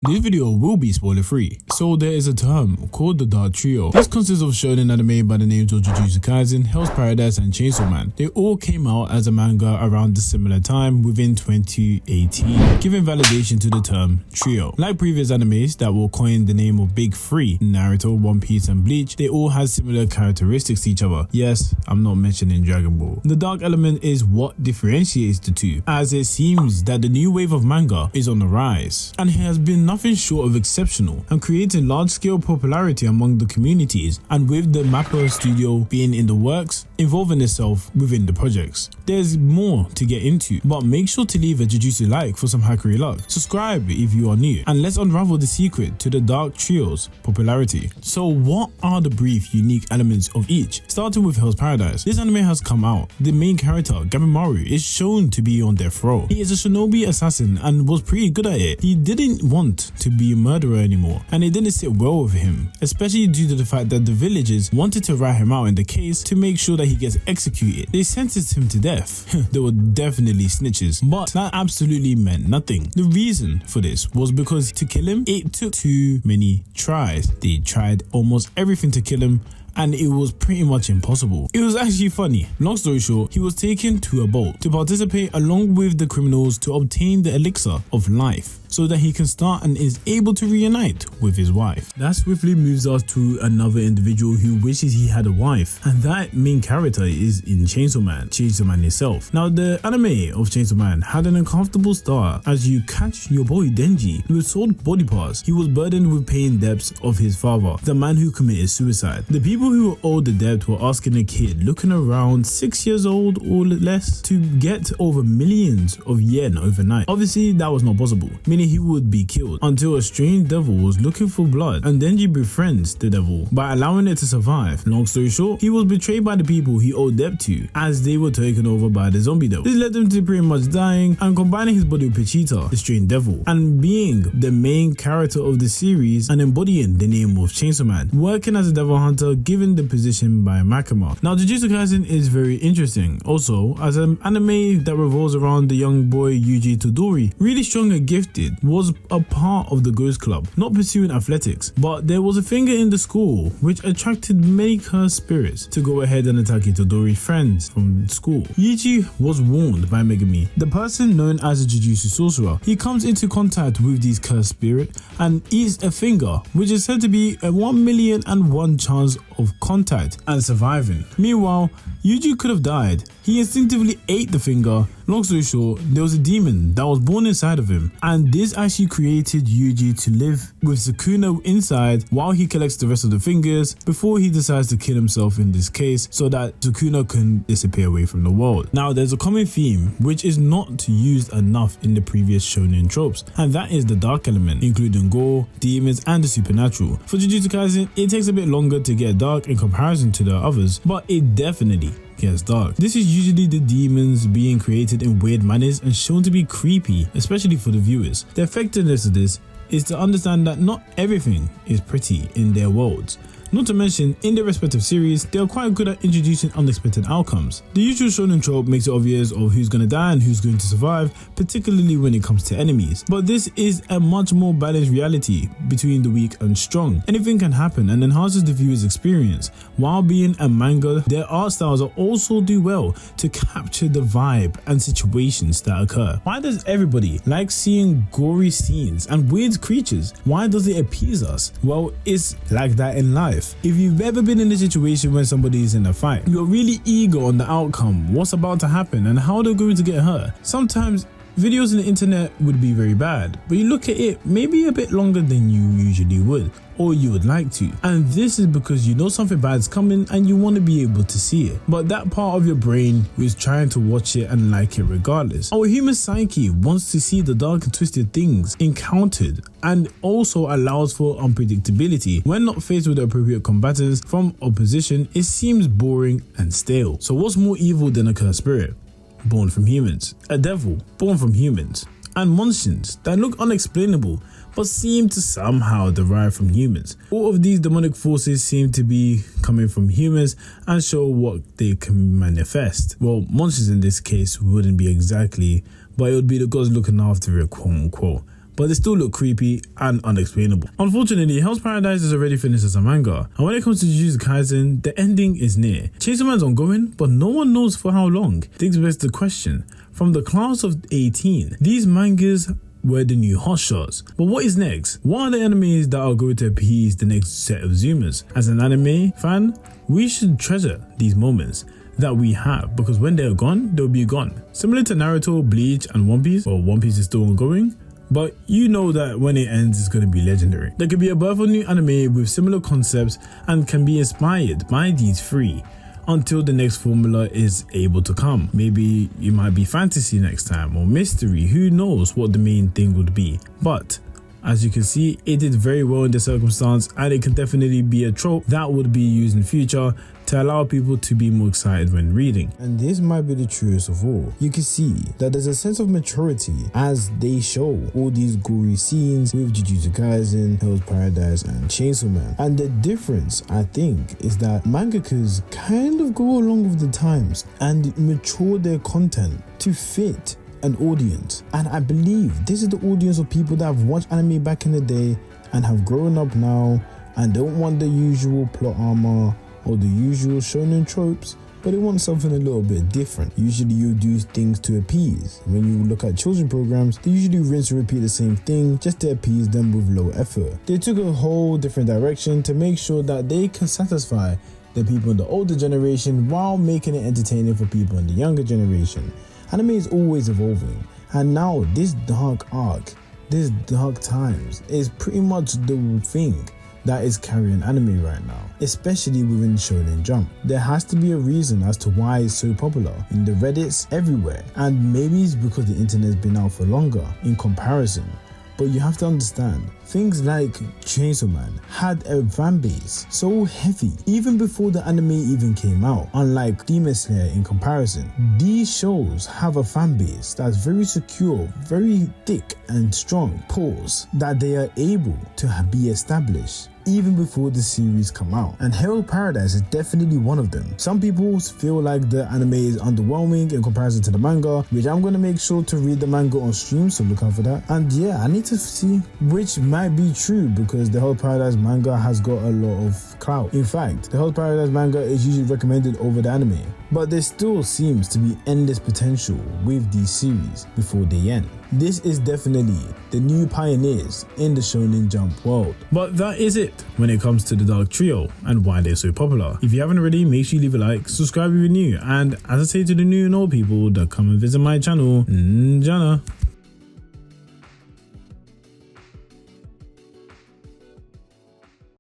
This video will be spoiler free. So there is a term called the Dark Trio. This consists of shonen anime by the names of Jujutsu Kaisen, Hell's Paradise and Chainsamwan. They all came out as a manga around a similar time within 2018, giving validation to the term trio. Like previous animes that will coin the name of Big Three, Naruto, One Piece and Bleach, they all have similar characteristics to each other. Yes, I'm not mentioning Dragon Ball. The dark element is what differentiates the two, as it seems that the new wave of manga is on the rise, and it has been nothing short of exceptional and creating large-scale popularity among the communities, and with the Mappa studio being in the works, involving itself within the projects. There's more to get into, but make sure to leave a Jujutsu like for some hackery luck. Subscribe if you are new, and let's unravel the secret to the Dark Trio's popularity. So what are the brief, unique elements of each? Starting with Hell's Paradise. This anime has come out. The main character, Gabimaru, is shown to be on death row. He is a shinobi assassin and was pretty good at it. He didn't want to be a murderer anymore, and it didn't sit well with him, especially due to the fact that the villagers wanted to rat him out in the case to make sure that he gets executed. They sentenced him to death. They were definitely snitches, but that absolutely meant nothing. The reason for this was because to kill him, it took too many tries. They tried almost everything to kill him, and it was pretty much impossible. It was actually funny. Long story short, he was taken to a boat to participate along with the criminals to obtain the elixir of life, so that he can start and is able to reunite with his wife. That swiftly moves us to another individual who wishes he had a wife, and that main character is in Chainsamwan itself. Now, the anime of Chainsamwan had an uncomfortable start as you catch your boy Denji with sold body parts. He was burdened with paying debts of his father, the man who committed suicide. The people who owed the debt were asking a kid looking around 6 years old or less to get over millions of yen overnight. Obviously, that was not possible, meaning he would be killed, until a strange devil was looking for blood, and Denji befriends the devil by allowing it to survive. Long story short, he was betrayed by the people he owed debt to, as they were taken over by the zombie devil. This led him to pretty much dying and combining his body with Pachita, the strange devil, and being the main character of the series and embodying the name of Chainsamwan, working as a devil hunter given the position by Makima. Now, Jujutsu Kaisen is very interesting also as an anime that revolves around the young boy Yuji Todori, really strong and gifted, was a part of the Ghost Club, not pursuing athletics, but there was a finger in the school which attracted many cursed spirits to go ahead and attack Itadori's friends from school. Yuji was warned by Megumi, the person known as a Jujutsu sorcerer. He comes into contact with these cursed spirits and eats a finger, which is said to be a 1,000,001 chance of contact and surviving. Meanwhile, Yuji could have died. He instinctively ate the finger. Long story short, there was a demon that was born inside of him, and this actually created Yuji to live with Sukuna inside while he collects the rest of the fingers before he decides to kill himself in this case, so that Sukuna can disappear away from the world. Now, there's a common theme which is not used enough in the previous shonen tropes, and that is the dark element, including gore, demons and the supernatural. For Jujutsu Kaisen, it takes a bit longer to get dark in comparison to the others, but it definitely gets dark. This is usually the demons being created in weird manners and shown to be creepy, especially for the viewers. The effectiveness of this is to understand that not everything is pretty in their worlds. Not to mention, in their respective series, they are quite good at introducing unexpected outcomes. The usual shonen trope makes it obvious of who's gonna die and who's going to survive, particularly when it comes to enemies. But this is a much more balanced reality between the weak and strong. Anything can happen and enhances the viewer's experience. While being a manga, their art styles also do well to capture the vibe and situations that occur. Why does everybody like seeing gory scenes and weird creatures? Why does it appease us? Well, it's like that in life. If you've ever been in a situation where somebody is in a fight, you're really eager on the outcome, what's about to happen and how they're going to get hurt. Sometimes videos on the internet would be very bad, but you look at it maybe a bit longer than you usually would, or you would like to, and this is because you know something bad is coming and you want to be able to see it, but that part of your brain is trying to watch it and like it regardless. Our human psyche wants to see the dark and twisted things encountered, and also allows for unpredictability. When not faced with the appropriate combatants from opposition, it seems boring and stale. So what's more evil than a cursed spirit born from humans, a devil born from humans, and monsters that look unexplainable but seem to somehow derive from humans? All of these demonic forces seem to be coming from humans and show what they can manifest. Well, monsters in this case wouldn't be exactly, but it would be the gods looking after it, quote unquote. but they still look creepy and unexplainable. Unfortunately, Hell's Paradise is already finished as a manga, and when it comes to Jujutsu Kaisen, the ending is near. Chainsaw Man's ongoing, but no one knows for how long. This begs the question, from the class of 18, these mangas were the new hotshots. But what is next? What are the animes that are going to appease the next set of Zoomers? As an anime fan, we should treasure these moments that we have, because when they're gone, they'll be gone. Similar to Naruto, Bleach, and One Piece. Well, One Piece is still ongoing, but you know that when it ends, it's going to be legendary. There could be a birth of new anime with similar concepts and can be inspired by these three until the next formula is able to come. Maybe it might be fantasy next time, or mystery, who knows what the main thing would be. But as you can see, it did very well in the circumstance, and it can definitely be a trope that would be used in future to allow people to be more excited when reading. And this might be the truest of all. You can see that there's a sense of maturity as they show all these gory scenes with Jujutsu Kaisen, Hell's Paradise, and Chainsaw Man. And the difference, I think, is that mangakas kind of go along with the times and mature their content to fit an audience. And I believe this is the audience of people that have watched anime back in the day and have grown up now and don't want the usual plot armor or the usual shonen tropes, but they want something a little bit different. Usually you do things to appease. When you look at children programs, they usually rinse and repeat the same thing just to appease them with low effort. They took a whole different direction to make sure that they can satisfy the people in the older generation while making it entertaining for people in the younger generation. Anime is always evolving, and now this dark arc, this dark times is pretty much the thing that is carrying anime right now, especially within Shonen Jump. There has to be a reason as to why it's so popular in the Reddits everywhere, and maybe it's because the internet's been out for longer in comparison. But you have to understand, things like Chainsaw Man had a fan base so heavy even before the anime even came out. Unlike Demon Slayer in comparison, these shows have a fan base that's very secure, very thick and strong pulls that they are able to be established even before the series come out. And Hell's Paradise is definitely one of them. Some people feel like the anime is underwhelming in comparison to the manga, which I'm going to make sure to read the manga on stream, so look out for that. And yeah, I need to see which might be true, because the Hell's Paradise manga has got a lot of clout. In fact, the Hell's Paradise manga is usually recommended over the anime, but there still seems to be endless potential with these series before they end. This is definitely the new pioneers in the Shonen Jump world. But that is it when it comes to the Dark Trio and why they're so popular. If you haven't already, make sure you leave a like, subscribe if you're new, and as I say to the new and old people that come and visit my channel, Njana.